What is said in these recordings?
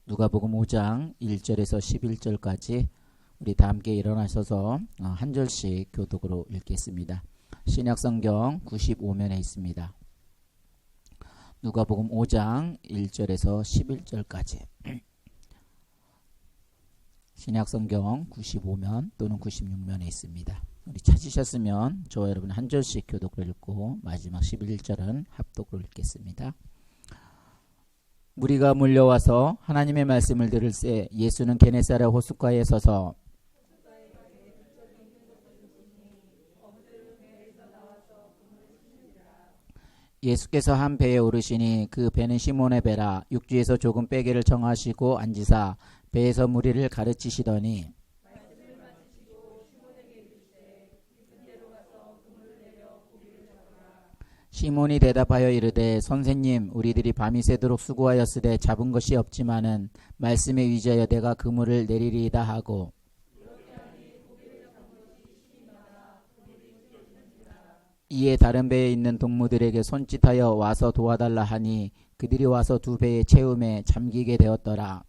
누가복음 5장 1절에서 11절까지 우리 다 함께 일어나셔서 한 절씩 교독으로 읽겠습니다. 신약성경 95면에 있습니다. 누가복음 5장 1절에서 11절까지 신약성경 95면 또는 96면에 있습니다. 우리 찾으셨으면 저와 여러분 한 절씩 교독으로 읽고 마지막 11절은 합독으로 읽겠습니다. 무리가 몰려와서 하나님의 말씀을 들을새 예수는 게네사렛 호숫가에 서서 예수께서 한 배에 오르시니 그 배는 시몬의 배라. 육지에서 조금 빼기를 정하시고 앉으사 배에서 무리를 가르치시더니 시몬이 대답하여 이르되 선생님 우리들이 밤이 새도록 수고하였으되 잡은 것이 없지만은 말씀에 의지하여 내가 그물을 내리리이다 하고 이에 다른 배에 있는 동무들에게 손짓하여 와서 도와달라 하니 그들이 와서 두 배의 채움에 잠기게 되었더라.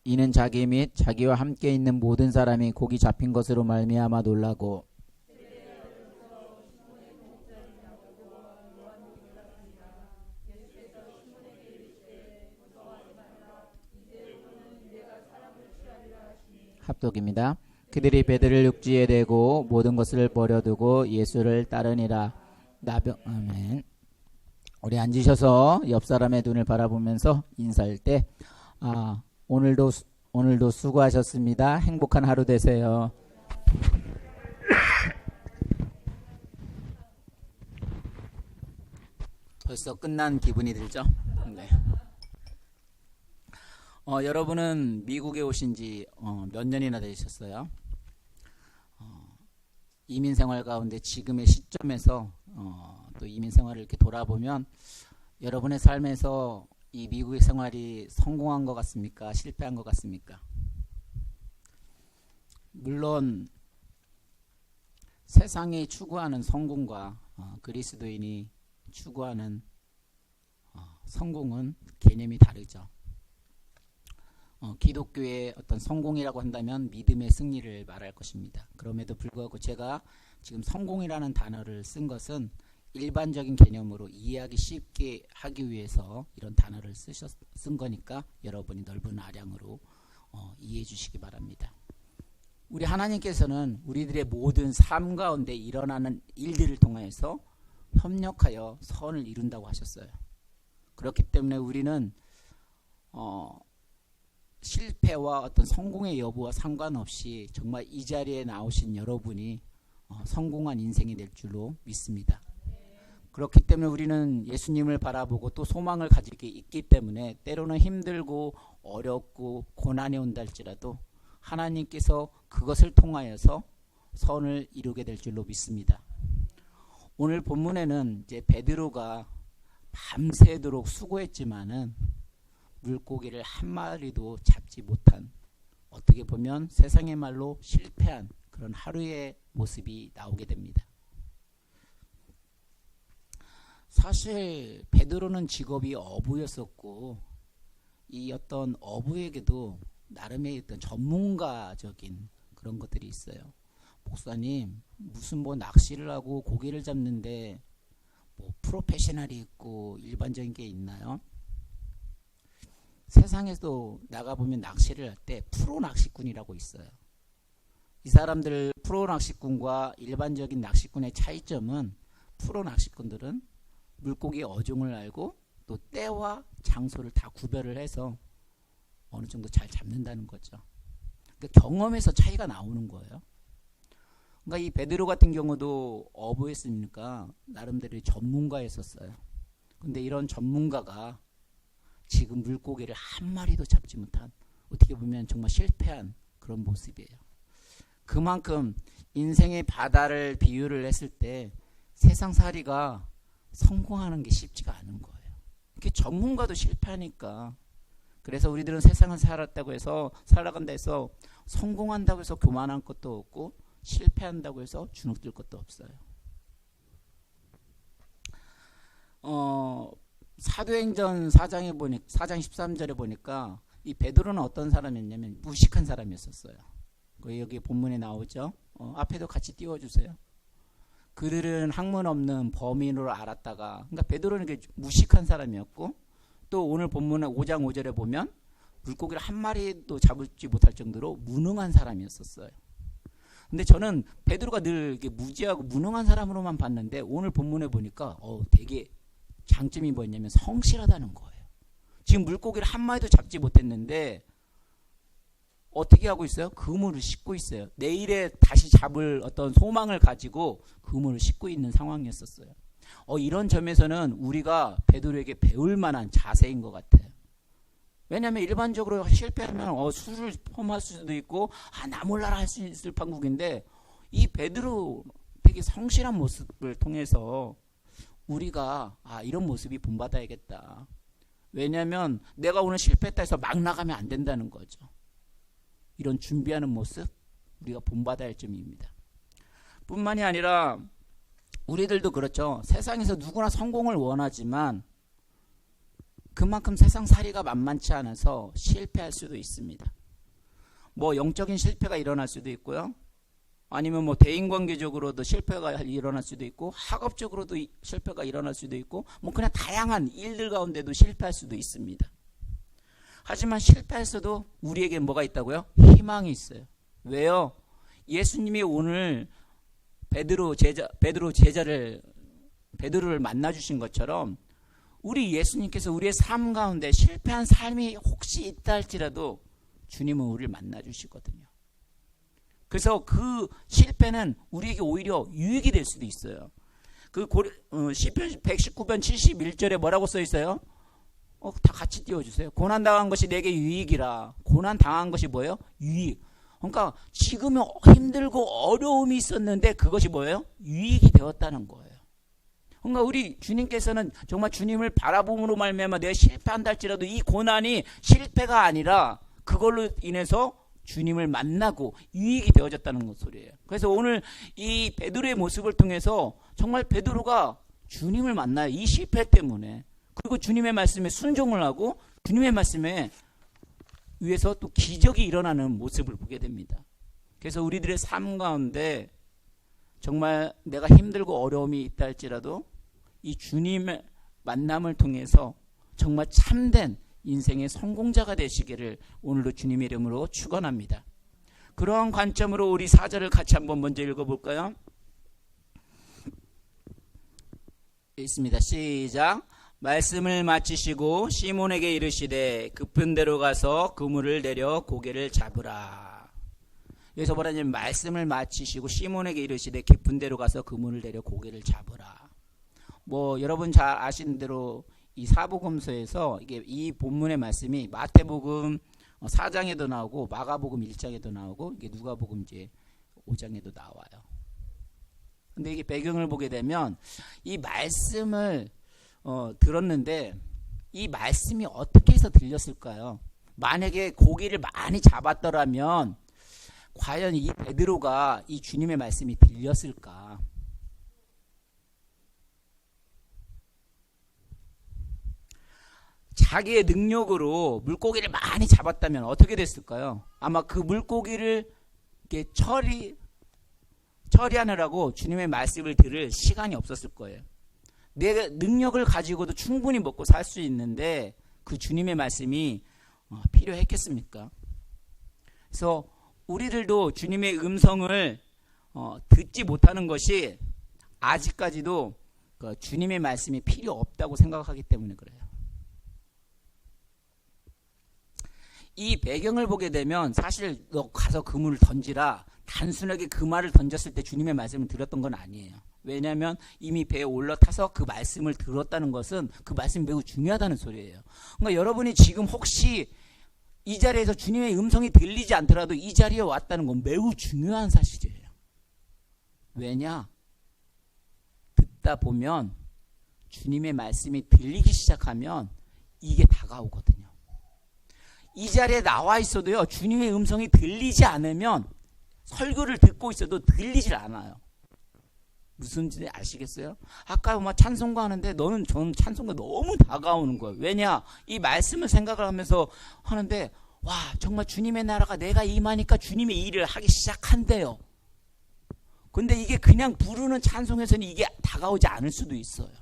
이는 자기 및 자기와 함께 있는 모든 사람이 고기 잡힌 것으로 말미암아 놀라고 합독입니다. 그들이 배들을 육지에 대고 모든 것을 버려두고 예수를 따르니라. 아멘. 우리 앉으셔서 옆 사람의 눈을 바라보면서 인사할 때 오늘도 수고하셨습니다. 행복한 하루 되세요. 벌써 끝난 기분이 들죠? 네. 여러분은 미국에 오신 지 몇 년이나 되셨어요? 이민 생활 가운데 지금의 시점에서 또 이민 생활을 이렇게 돌아보면 여러분의 삶에서 이 미국의 생활이 성공한 것 같습니까? 실패한 것 같습니까? 물론 세상이 추구하는 성공과 그리스도인이 추구하는 성공은 개념이 다르죠. 기독교의 어떤 성공이라고 한다면 믿음의 승리를 말할 것입니다. 그럼에도 불구하고 제가 지금 성공이라는 단어를 쓴 것은 일반적인 개념으로 이해하기 쉽게 하기 위해서 이런 단어를 쓴 거니까 여러분이 넓은 아량으로 이해해 주시기 바랍니다. 우리 하나님께서는 우리들의 모든 삶 가운데 일어나는 일들을 통해서 협력하여 선을 이룬다고 하셨어요. 그렇기 때문에 우리는 실패와 어떤 성공의 여부와 상관없이 정말 이 자리에 나오신 여러분이 성공한 인생이 될 줄로 믿습니다. 그렇기 때문에 우리는 예수님을 바라보고 또 소망을 가지게 있기 때문에 때로는 힘들고 어렵고 고난이 온다 할지라도 하나님께서 그것을 통하여서 선을 이루게 될 줄로 믿습니다. 오늘 본문에는 이제 베드로가 밤새도록 수고했지만은 물고기를 한 마리도 잡지 못한, 어떻게 보면 세상의 말로 실패한 그런 하루의 모습이 나오게 됩니다. 사실 베드로는 직업이 어부였었고 이 어떤 어부에게도 나름의 어떤 전문가적인 그런 것들이 있어요. 목사님 무슨 낚시를 하고 고기를 잡는데 프로페셔널이 있고 일반적인 게 있나요? 세상에도 나가보면 낚시를 할 때 프로 낚시꾼이라고 있어요. 이 사람들 프로 낚시꾼과 일반적인 낚시꾼의 차이점은 프로 낚시꾼들은 물고기의 어종을 알고 또 때와 장소를 다 구별을 해서 어느 정도 잘 잡는다는 거죠. 그러니까 경험에서 차이가 나오는 거예요. 그러니까 이 베드로 같은 경우도 어부였으니까 나름대로 전문가였었어요. 근데 이런 전문가가 지금 물고기를 한 마리도 잡지 못한, 어떻게 보면 정말 실패한 그런 모습이에요. 그만큼 인생의 바다를 비유를 했을 때 세상살이가 성공하는 게 쉽지가 않은 거예요. 이렇게 전문가도 실패하니까. 그래서 우리들은 세상을 살았다고 해서 살아간다 해서 성공한다고 해서 교만한 것도 없고 실패한다고 해서 주눅들 것도 없어요. 사도행전 4장 13절에 보니까 이 베드로는 어떤 사람이었냐면 무식한 사람이었어요. 여기 본문에 나오죠. 앞에도 같이 띄워주세요. 그들은 학문 없는 범인으로 알았다가, 그러니까 베드로는 무식한 사람이었고, 또 오늘 본문의 5장 5절에 보면 물고기를 한 마리도 잡지 못할 정도로 무능한 사람이었어요. 근데 저는 베드로가 늘 무지하고 무능한 사람으로만 봤는데, 오늘 본문에 보니까 되게 장점이 뭐였냐면 성실하다는 거예요. 지금 물고기를 한 마리도 잡지 못했는데 어떻게 하고 있어요? 그물을 싣고 있어요. 내일에 다시 잡을 어떤 소망을 가지고 그물을 싣고 있는 상황이었어요. 이런 점에서는 우리가 베드로에게 배울 만한 자세인 것 같아요. 왜냐하면 일반적으로 실패하면 술을 험할 수도 있고 나 몰라라 할 수 있을 판국인데, 이 베드로 되게 성실한 모습을 통해서 우리가 이런 모습이 본받아야겠다. 왜냐하면 내가 오늘 실패했다 해서 막 나가면 안 된다는 거죠. 이런 준비하는 모습 우리가 본받아야 할 점입니다. 뿐만이 아니라 우리들도 그렇죠. 세상에서 누구나 성공을 원하지만 그만큼 세상살이가 만만치 않아서 실패할 수도 있습니다. 영적인 실패가 일어날 수도 있고요. 아니면 대인관계적으로도 실패가 일어날 수도 있고, 학업적으로도 실패가 일어날 수도 있고, 그냥 다양한 일들 가운데도 실패할 수도 있습니다. 하지만 실패했어도 우리에게 뭐가 있다고요? 희망이 있어요. 왜요? 예수님이 오늘 베드로를 만나 주신 것처럼 우리 예수님께서 우리의 삶 가운데 실패한 삶이 혹시 있다 할지라도 주님은 우리를 만나 주시거든요. 그래서 그 실패는 우리에게 오히려 유익이 될 수도 있어요. 시편 119편 71절에 뭐라고 써 있어요? 다 같이 띄워주세요. 고난당한 것이 내게 유익이라. 고난당한 것이 뭐예요? 유익. 그러니까 지금은 힘들고 어려움이 있었는데 그것이 뭐예요? 유익이 되었다는 거예요. 그러니까 우리 주님께서는 정말 주님을 바라봄으로 말미암아 내가 실패한다 할지라도 이 고난이 실패가 아니라 그걸로 인해서 주님을 만나고 유익이 되어졌다는 소리예요. 그래서 오늘 이 베드로의 모습을 통해서 정말 베드로가 주님을 만나요. 이 실패 때문에. 그리고 주님의 말씀에 순종을 하고 주님의 말씀에 위해서 또 기적이 일어나는 모습을 보게 됩니다. 그래서 우리들의 삶 가운데 정말 내가 힘들고 어려움이 있다 할지라도 이 주님의 만남을 통해서 정말 참된 인생의 성공자가 되시기를 오늘도 주님의 이름으로 축원합니다. 그러한 관점으로 우리 4절을 같이 한번 먼저 읽어볼까요? 있습니다. 시작. 말씀을 마치시고 시몬에게 이르시되 급한 데로 가서 그물을 내려 고기를 잡으라. 여기서 뭐라냐면 말씀을 마치시고 시몬에게 이르시되 깊은 데로 가서 그물을 내려 고기를 잡으라. 여러분 잘 아시는 대로 이 사복음서에서 이 본문의 말씀이 마태복음 4장에도 나오고 마가복음 1장에도 나오고 이게 누가복음 이제 5장에도 나와요. 근데 이게 배경을 보게 되면 이 말씀을 들었는데 이 말씀이 어떻게 해서 들렸을까요? 만약에 고기를 많이 잡았더라면 과연 이 베드로가 이 주님의 말씀이 들렸을까? 자기의 능력으로 물고기를 많이 잡았다면 어떻게 됐을까요? 아마 그 물고기를 이렇게 처리하느라고 주님의 말씀을 들을 시간이 없었을 거예요. 내 능력을 가지고도 충분히 먹고 살 수 있는데 그 주님의 말씀이 필요했겠습니까? 그래서 우리들도 주님의 음성을 듣지 못하는 것이 아직까지도 주님의 말씀이 필요 없다고 생각하기 때문에 그래요. 이 배경을 보게 되면 사실 너 가서 그물을 던지라 단순하게 그 말을 던졌을 때 주님의 말씀을 들었던 건 아니에요. 왜냐하면 이미 배에 올라타서 그 말씀을 들었다는 것은 그 말씀이 매우 중요하다는 소리예요. 그러니까 여러분이 지금 혹시 이 자리에서 주님의 음성이 들리지 않더라도 이 자리에 왔다는 건 매우 중요한 사실이에요. 왜냐? 듣다 보면 주님의 말씀이 들리기 시작하면 이게 다가오거든요. 이 자리에 나와 있어도요, 주님의 음성이 들리지 않으면 설교를 듣고 있어도 들리질 않아요. 무슨 뜻인지 아시겠어요? 아까 막 찬송가 하는데 저는 찬송가 너무 다가오는 거예요. 왜냐? 이 말씀을 생각을 하면서 하는데 와, 정말 주님의 나라가 내가 임하니까 주님의 일을 하기 시작한대요. 근데 이게 그냥 부르는 찬송에서는 이게 다가오지 않을 수도 있어요.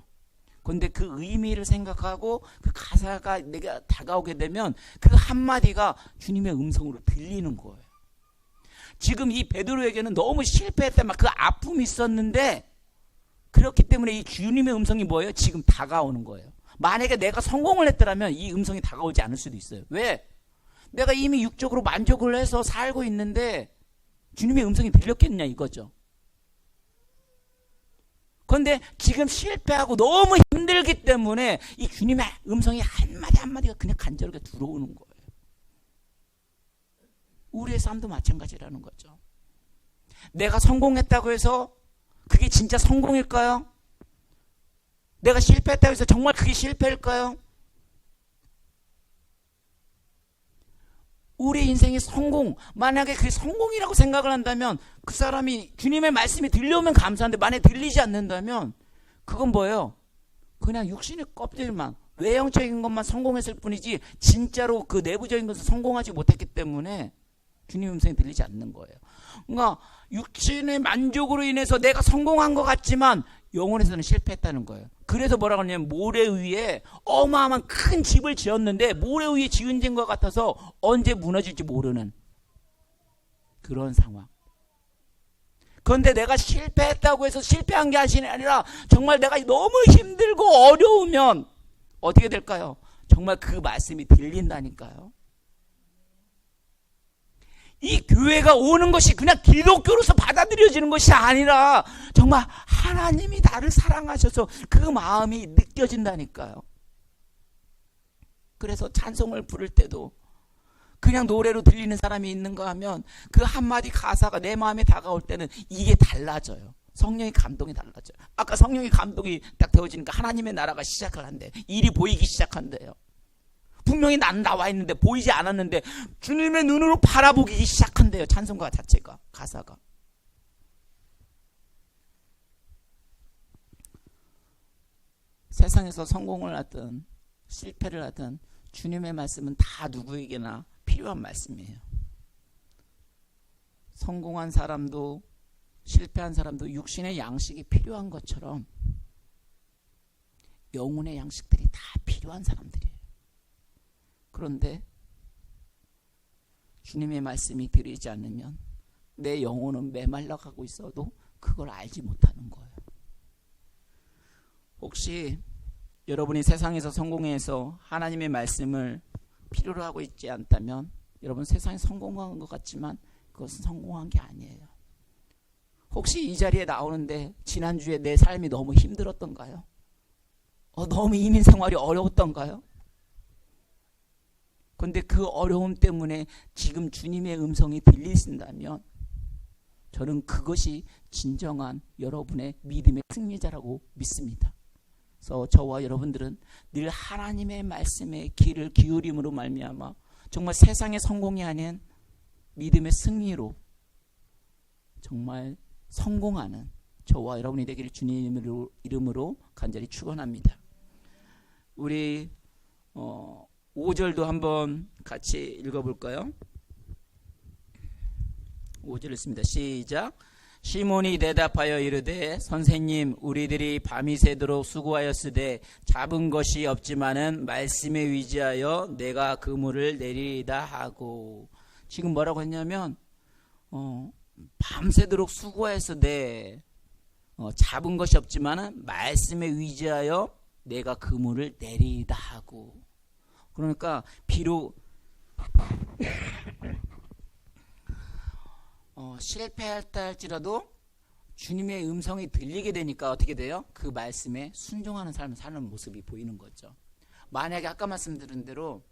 근데 그 의미를 생각하고 그 가사가 내가 다가오게 되면 그 한마디가 주님의 음성으로 들리는 거예요. 지금 이 베드로에게는 너무 실패했다 막 그 아픔이 있었는데 그렇기 때문에 이 주님의 음성이 뭐예요? 지금 다가오는 거예요. 만약에 내가 성공을 했더라면 이 음성이 다가오지 않을 수도 있어요. 왜? 내가 이미 육적으로 만족을 해서 살고 있는데 주님의 음성이 들렸겠냐 이거죠. 그런데 지금 실패하고 너무 힘들기 때문에 이 주님의 음성이 한마디 한마디가 그냥 간절하게 들어오는 거예요. 우리의 삶도 마찬가지라는 거죠. 내가 성공했다고 해서 그게 진짜 성공일까요? 내가 실패했다고 해서 정말 그게 실패일까요? 우리 인생의 성공, 만약에 그게 성공이라고 생각을 한다면 그 사람이 주님의 말씀이 들려오면 감사한데 만약에 들리지 않는다면 그건 뭐예요? 그냥 육신의 껍질만, 외형적인 것만 성공했을 뿐이지 진짜로 그 내부적인 것은 성공하지 못했기 때문에 주님의 음성이 들리지 않는 거예요. 그러니까 육신의 만족으로 인해서 내가 성공한 것 같지만 영혼에서는 실패했다는 거예요. 그래서 뭐라고 하냐면 모래 위에 어마어마한 큰 집을 지었는데 모래 위에 지은 것 같아서 언제 무너질지 모르는 그런 상황. 그런데 내가 실패했다고 해서 실패한 게 아니라 정말 내가 너무 힘들고 어려우면 어떻게 될까요? 정말 그 말씀이 들린다니까요. 이 교회가 오는 것이 그냥 기독교로서 받아들여지는 것이 아니라 정말 하나님이 나를 사랑하셔서 그 마음이 느껴진다니까요. 그래서 찬송을 부를 때도 그냥 노래로 들리는 사람이 있는가 하면 그 한마디 가사가 내 마음에 다가올 때는 이게 달라져요. 성령의 감동이 달라져요. 아까 성령의 감동이 딱 되어지니까 하나님의 나라가 시작을 한대. 일이 보이기 시작한대요. 분명히 난 나와 있는데 보이지 않았는데 주님의 눈으로 바라보기 시작한대요. 찬송가 자체가, 가사가. 세상에서 성공을 하든 실패를 하든 주님의 말씀은 다 누구에게나 필요한 말씀이에요. 성공한 사람도 실패한 사람도 육신의 양식이 필요한 것처럼 영혼의 양식들이 다 필요한 사람들이에요. 그런데 주님의 말씀이 들리지 않으면 내 영혼은 메말라가고 있어도 그걸 알지 못하는 거예요. 혹시 여러분이 세상에서 성공해서 하나님의 말씀을 필요로 하고 있지 않다면 여러분 세상에 성공한 것 같지만 그것은 성공한 게 아니에요. 혹시 이 자리에 나오는데 지난주에 내 삶이 너무 힘들었던가요? 너무 이민 생활이 어려웠던가요? 그런데 그 어려움 때문에 지금 주님의 음성이 들리신다면 저는 그것이 진정한 여러분의 믿음의 승리자라고 믿습니다. 그래서 저와 여러분들은 늘 하나님의 말씀에 귀를 기울임으로 말미암아 정말 세상의 성공이 아닌 믿음의 승리로 정말 성공하는 저와 여러분이 되기를 주님 이름으로 간절히 축원합니다. 우리 5절도 한번 같이 읽어볼까요? 5절 읽습니다. 시작. 시몬이 대답하여 이르되 선생님 우리들이 밤이 새도록 수고하였으되 잡은 것이 없지만은 말씀에 의지하여 내가 그물을 내리리다 하고. 지금 뭐라고 했냐면 밤새도록 수고했으되 잡은 것이 없지만은 말씀에 의지하여 내가 그물을 내리리다 하고. 그러니까 비록 실패했다 할지라도 주님의 음성이 들리게 되니까 어떻게 돼요? 그 말씀에 순종하는 삶을 사는 모습이 보이는 거죠. 만약에 아까 말씀드린 대로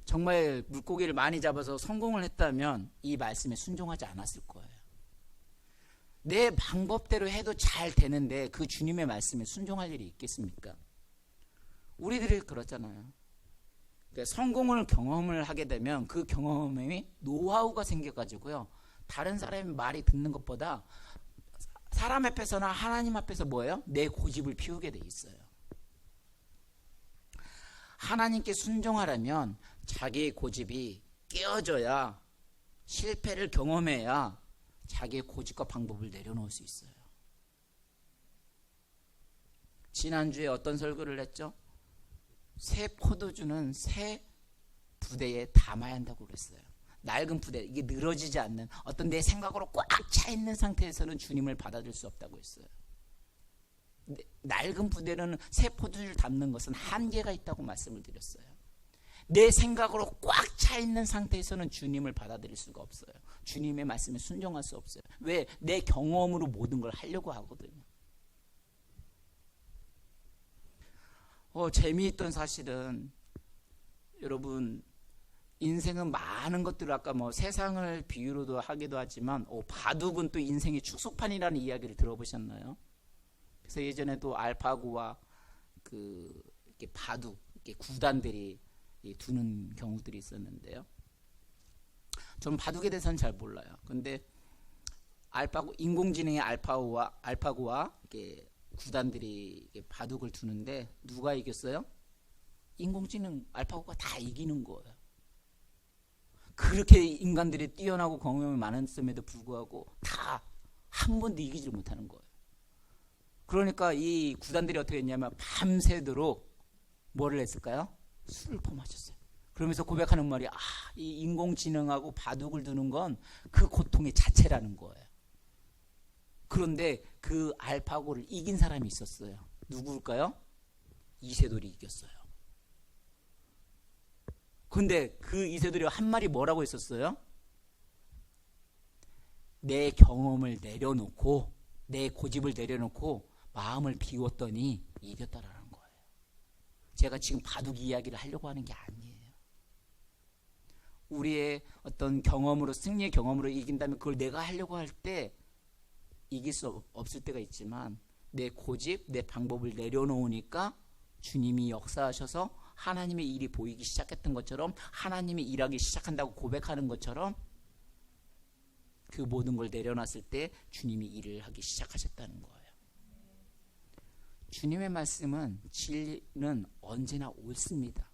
정말 물고기를 많이 잡아서 성공을 했다면 이 말씀에 순종하지 않았을 거예요. 내 방법대로 해도 잘 되는데 그 주님의 말씀에 순종할 일이 있겠습니까? 우리들이 그렇잖아요. 그러니까 성공을 경험을 하게 되면 그 경험이 노하우가 생겨가지고요. 다른 사람의 말이 듣는 것보다 사람 앞에서나 하나님 앞에서 뭐예요? 내 고집을 피우게 돼 있어요. 하나님께 순종하려면 자기의 고집이 깨어져야, 실패를 경험해야 자기의 고집과 방법을 내려놓을 수 있어요. 지난주에 어떤 설교를 했죠? 새 포도주는 새 부대에 담아야 한다고 그랬어요. 낡은 부대, 이게 늘어지지 않는 어떤 내 생각으로 꽉 차 있는 상태에서는 주님을 받아들일 수 없다고 했어요. 낡은 부대로는 새 포도주를 담는 것은 한계가 있다고 말씀을 드렸어요. 내 생각으로 꽉 차 있는 상태에서는 주님을 받아들일 수가 없어요. 주님의 말씀에 순종할 수 없어요. 왜? 내 경험으로 모든 걸 하려고 하거든요. 재미있던 사실은, 여러분, 인생은 많은 것들을 아까 세상을 비유로도 하기도 하지만 바둑은 또 인생의 축소판이라는 이야기를 들어보셨나요? 그래서 예전에도 알파고와 이렇게 바둑, 이렇게 구단들이 두는 경우들이 있었는데요. 저는 바둑에 대해서는 잘 몰라요. 근데 인공지능의 알파고와 이렇게 구단들이 이렇게 바둑을 두는데 누가 이겼어요? 인공지능 알파고가 다 이기는 거예요. 그렇게 인간들이 뛰어나고 경험이 많았음에도 불구하고 다 한 번도 이기지를 못하는 거예요. 그러니까 이 구단들이 어떻게 했냐면 밤새도록 뭐를 했을까요? 술을 퍼마셨어요. 그러면서 고백하는 말이, 이 인공지능하고 바둑을 두는 건 그 고통의 자체라는 거예요. 그런데 그 알파고를 이긴 사람이 있었어요. 누구일까요? 이세돌이 이겼어요. 근데 그 이세돌이 한 말이 뭐라고 했었어요? 내 경험을 내려놓고, 내 고집을 내려놓고 마음을 비웠더니 이겼다라는 거예요. 제가 지금 바둑 이야기를 하려고 하는 게 아니에요. 우리의 어떤 경험으로, 승리의 경험으로 이긴다면 그걸 내가 하려고 할 때 이길 수 없을 때가 있지만, 내 고집, 내 방법을 내려놓으니까 주님이 역사하셔서 하나님의 일이 보이기 시작했던 것처럼, 하나님이 일하기 시작한다고 고백하는 것처럼, 그 모든 걸 내려놨을 때 주님이 일을 하기 시작하셨다는 거예요. 주님의 말씀은, 진리는 언제나 옳습니다.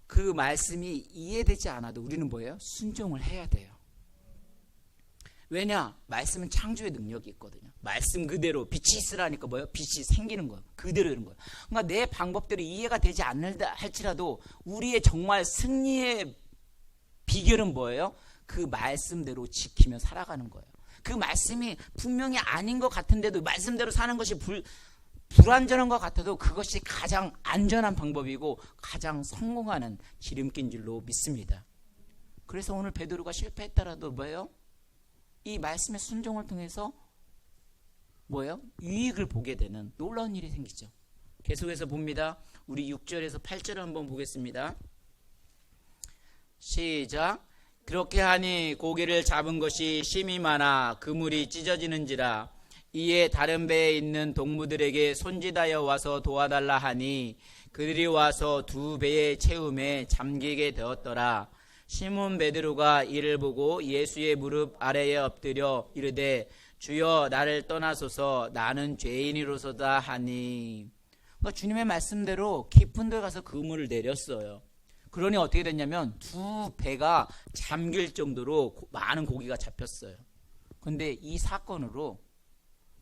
그 말씀이 이해되지 않아도 우리는 뭐예요? 순종을 해야 돼요. 왜냐? 말씀은 창조의 능력이 있거든요. 말씀 그대로 빛이 있으라니까 뭐예요? 빛이 생기는 거예요. 그대로 이런 거예요. 그러니까 내 방법대로 이해가 되지 않는다 할지라도 우리의 정말 승리의 비결은 뭐예요? 그 말씀대로 지키며 살아가는 거예요. 그 말씀이 분명히 아닌 것 같은데도 말씀대로 사는 것이 불안전한 것 같아도 그것이 가장 안전한 방법이고 가장 성공하는 지름길인 줄로 믿습니다. 그래서 오늘 베드로가 실패했더라도 뭐예요? 이 말씀의 순종을 통해서 뭐예요? 유익을 보게 되는 놀라운 일이 생기죠. 계속해서 봅니다. 우리 6절에서 8절을 한번 보겠습니다. 시작. 그렇게 하니 고기를 잡은 것이 심히 많아 그물이 찢어지는지라. 이에 다른 배에 있는 동무들에게 손짓하여 와서 도와달라 하니 그들이 와서 두 배의 채움에 잠기게 되었더라. 시몬 베드로가 이를 보고 예수의 무릎 아래에 엎드려 이르되 주여 나를 떠나소서 나는 죄인이로소다 하니. 그러니까 주님의 말씀대로 깊은 데 가서 그물을 내렸어요. 그러니 어떻게 됐냐면 두 배가 잠길 정도로 많은 고기가 잡혔어요. 그런데 이 사건으로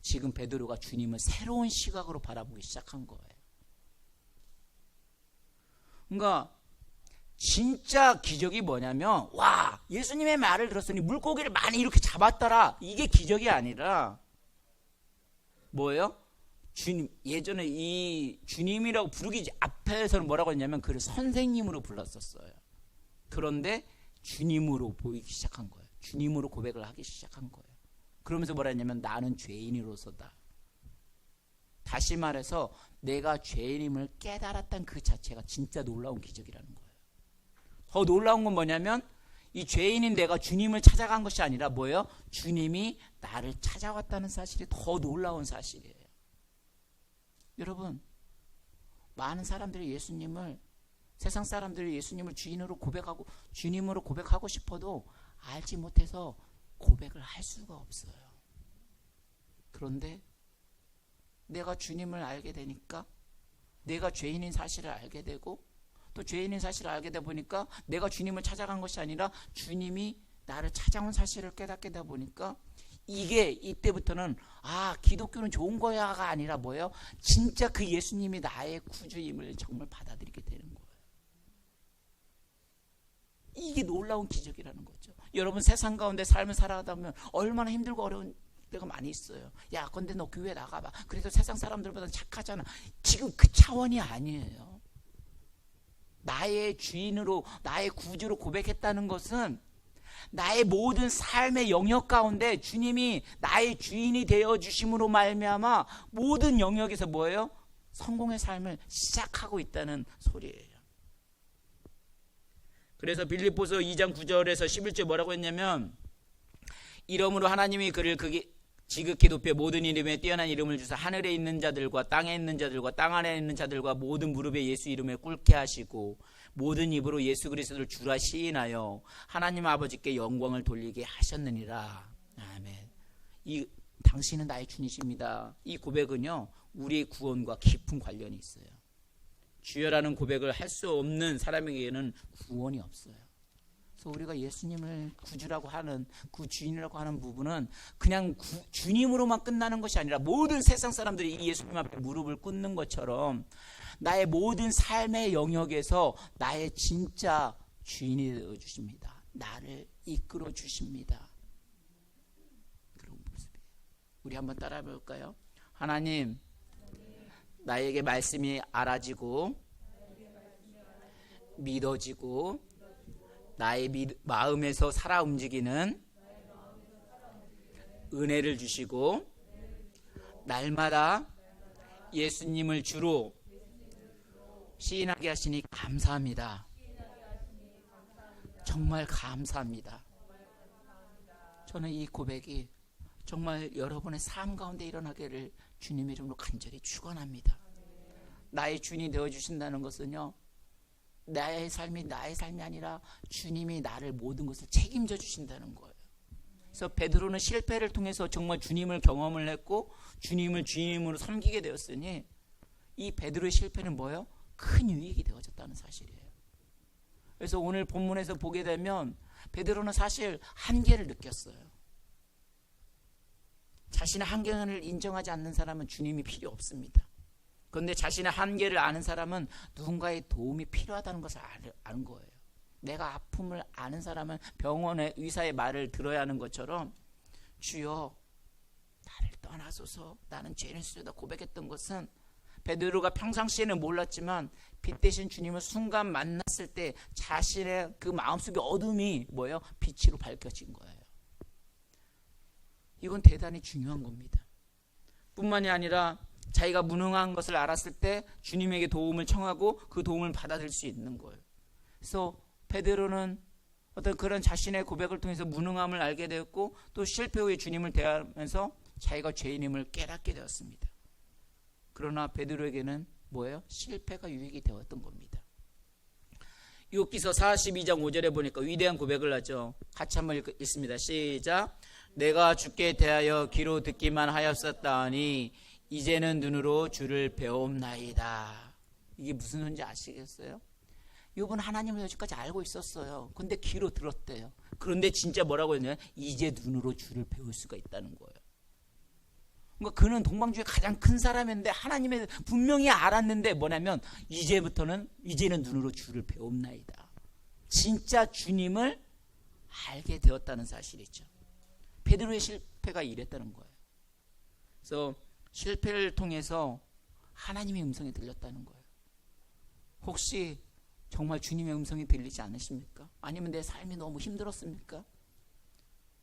지금 베드로가 주님을 새로운 시각으로 바라보기 시작한 거예요. 그러니까 진짜 기적이 뭐냐면, 와, 예수님의 말을 들었으니 물고기를 많이 이렇게 잡았더라. 이게 기적이 아니라 뭐예요? 주님, 예전에 이 주님이라고 부르기 앞에서는 뭐라고 했냐면 그를 선생님으로 불렀었어요. 그런데 주님으로 보이기 시작한 거예요. 주님으로 고백을 하기 시작한 거예요. 그러면서 뭐라 했냐면 나는 죄인으로서다. 다시 말해서 내가 죄인임을 깨달았던 그 자체가 진짜 놀라운 기적이라는 거예요. 더 놀라운 건 뭐냐면 이 죄인인 내가 주님을 찾아간 것이 아니라 뭐예요? 주님이 나를 찾아왔다는 사실이 더 놀라운 사실이에요. 여러분, 많은 사람들이 예수님을, 세상 사람들이 예수님을 주인으로 고백하고 주님으로 고백하고 싶어도 알지 못해서 고백을 할 수가 없어요. 그런데 내가 주님을 알게 되니까 내가 죄인인 사실을 알게 되고, 또 죄인인 사실을 알게 되다 보니까 내가 주님을 찾아간 것이 아니라 주님이 나를 찾아온 사실을 깨닫게 되다 보니까, 이게 이때부터는 기독교는 좋은 거야가 아니라 뭐예요? 진짜 그 예수님이 나의 구주임을 정말 받아들이게 되는 거예요. 이게 놀라운 기적이라는 거죠. 여러분, 세상 가운데 삶을 살아가다 보면 얼마나 힘들고 어려운 때가 많이 있어요. 야, 근데 너 교회 나가봐. 그래도 세상 사람들보다 착하잖아. 지금 그 차원이 아니에요. 나의 주인으로, 나의 구주로 고백했다는 것은 나의 모든 삶의 영역 가운데 주님이 나의 주인이 되어 주심으로 말미암아 모든 영역에서 뭐예요? 성공의 삶을 시작하고 있다는 소리예요. 그래서 빌립보서 2장 9절에서 11절 뭐라고 했냐면, 이러므로 하나님이 그를 지극히 높여 모든 이름에 뛰어난 이름을 주사 하늘에 있는 자들과 땅에 있는 자들과 땅 아래에 있는 자들과 모든 무릎에 예수 이름에 꿇게 하시고 모든 입으로 예수 그리스도를 주라 시인하여 하나님 아버지께 영광을 돌리게 하셨느니라. 아멘. 당신은 나의 주님이십니다. 이 고백은요, 우리의 구원과 깊은 관련이 있어요. 주여라는 고백을 할 수 없는 사람에게는 구원이 없어요. 그래서 우리가 예수님을 구주라고 하는, 그 주인이라고 하는 부분은 그냥 주님으로만 끝나는 것이 아니라 모든 세상 사람들이 이 예수님 앞에 무릎을 꿇는 것처럼 나의 모든 삶의 영역에서 나의 진짜 주인이 되어 주십니다. 나를 이끌어 주십니다. 그런 모습이에요. 우리 한번 따라해 볼까요? 하나님, 나에게 말씀이 알아지고 믿어지고 나의 마음에서 살아 움직이는 은혜를 주시고 날마다 예수님을 주로 시인하게 하시니 감사합니다. 정말 감사합니다. 저는 이 고백이 정말 여러분의 삶 가운데 일어나기를 주님의 이름으로 간절히 축원합니다. 나의 주인이 되어주신다는 것은요, 나의 삶이 아니라 주님이 나를 모든 것을 책임져 주신다는 거예요. 그래서 베드로는 실패를 통해서 정말 주님을 경험을 했고 주님을 주님으로 섬기게 되었으니, 이 베드로의 실패는 뭐예요? 큰 유익이 되어졌다는 사실이에요. 그래서 오늘 본문에서 보게 되면 베드로는 사실 한계를 느꼈어요. 자신의 한계를 인정하지 않는 사람은 주님이 필요 없습니다. 그런데 자신의 한계를 아는 사람은 누군가의 도움이 필요하다는 것을 아는 거예요. 내가 아픔을 아는 사람은 병원의 의사의 말을 들어야 하는 것처럼, 주여 나를 떠나소서, 나는 죄인이다 고백했던 것은 베드로가 평상시에는 몰랐지만 빛 대신 주님을 순간 만났을 때 자신의 그 마음속의 어둠이 뭐예요? 빛으로 밝혀진 거예요. 이건 대단히 중요한 겁니다. 뿐만이 아니라 자기가 무능한 것을 알았을 때 주님에게 도움을 청하고 그 도움을 받아들일 수 있는 거예요. 그래서 베드로는 어떤 그런 자신의 고백을 통해서 무능함을 알게 되었고, 또 실패 후에 주님을 대하면서 자기가 죄인임을 깨닫게 되었습니다. 그러나 베드로에게는 뭐예요? 실패가 유익이 되었던 겁니다. 욥기서 42장 5절에 보니까 위대한 고백을 하죠. 같이 한번 읽습니다. 시작. 내가 주께 대하여 귀로 듣기만 하였었다니 이제는 눈으로 주를 배움나이다. 이게 무슨 소리인지 아시겠어요? 욥은 하나님을 여지까지 알고 있었어요. 근데 귀로 들었대요. 그런데 진짜 뭐라고 했냐면 이제 눈으로 주를 배울 수가 있다는 거예요. 그러니까 그는 동방주의 가장 큰 사람인데 하나님의 분명히 알았는데 뭐냐면 이제는 눈으로 주를 배움나이다. 진짜 주님을 알게 되었다는 사실이죠. 베드로의 실패가 이랬다는 거예요. 그래서 실패를 통해서 하나님의 음성이 들렸다는 거예요. 혹시 정말 주님의 음성이 들리지 않으십니까? 아니면 내 삶이 너무 힘들었습니까?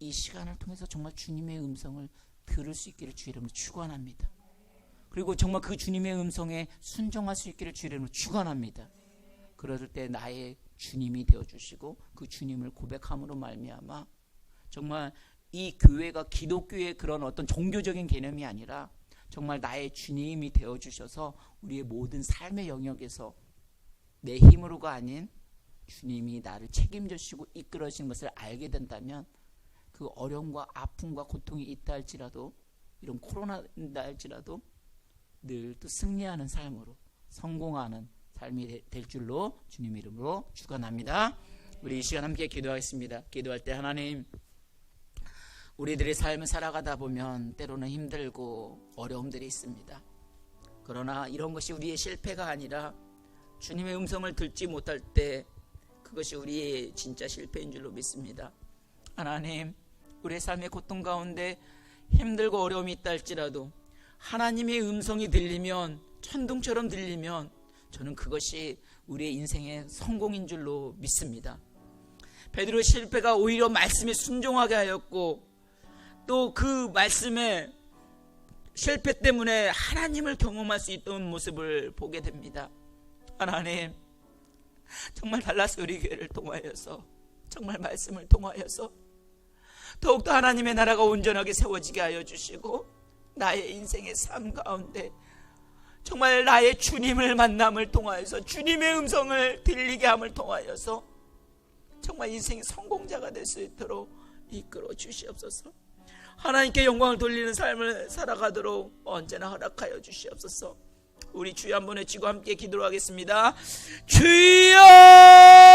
이 시간을 통해서 정말 주님의 음성을 들을 수 있기를 주의 이름으로 축원합니다. 그리고 정말 그 주님의 음성에 순종할 수 있기를 주의 이름으로 축원합니다. 그럴 때 나의 주님이 되어주시고 그 주님을 고백함으로 말미암아 정말 이 교회가 기독교의 그런 어떤 종교적인 개념이 아니라 정말 나의 주님이 되어주셔서 우리의 모든 삶의 영역에서 내 힘으로가 아닌 주님이 나를 책임져 주시고 이끌어 주시는 것을 알게 된다면 그 어려움과 아픔과 고통이 있다 할지라도 이런 코로나다 할지라도 늘 또 승리하는 삶으로 성공하는 삶이 될 줄로 주님 이름으로 축원합니다. 우리 이 시간 함께 기도하겠습니다. 기도할 때 하나님, 우리들의 삶을 살아가다 보면 때로는 힘들고 어려움들이 있습니다. 그러나 이런 것이 우리의 실패가 아니라 주님의 음성을 듣지 못할 때 그것이 우리의 진짜 실패인 줄로 믿습니다. 하나님, 우리의 삶의 고통 가운데 힘들고 어려움이 있다 할지라도 하나님의 음성이 들리면, 천둥처럼 들리면 저는 그것이 우리의 인생의 성공인 줄로 믿습니다. 베드로의 실패가 오히려 말씀에 순종하게 하였고, 또 그 말씀의 실패 때문에 하나님을 경험할 수 있던 모습을 보게 됩니다. 하나님, 정말 달라스 우리 교회를 통하여서, 정말 말씀을 통하여서 더욱더 하나님의 나라가 온전하게 세워지게 하여 주시고, 나의 인생의 삶 가운데 정말 나의 주님을 만남을 통하여서, 주님의 음성을 들리게 함을 통하여서 정말 인생의 성공자가 될 수 있도록 이끌어 주시옵소서. 하나님께 영광을 돌리는 삶을 살아가도록 언제나 허락하여 주시옵소서. 우리 주여 한번 외치고 함께 기도하겠습니다. 주여!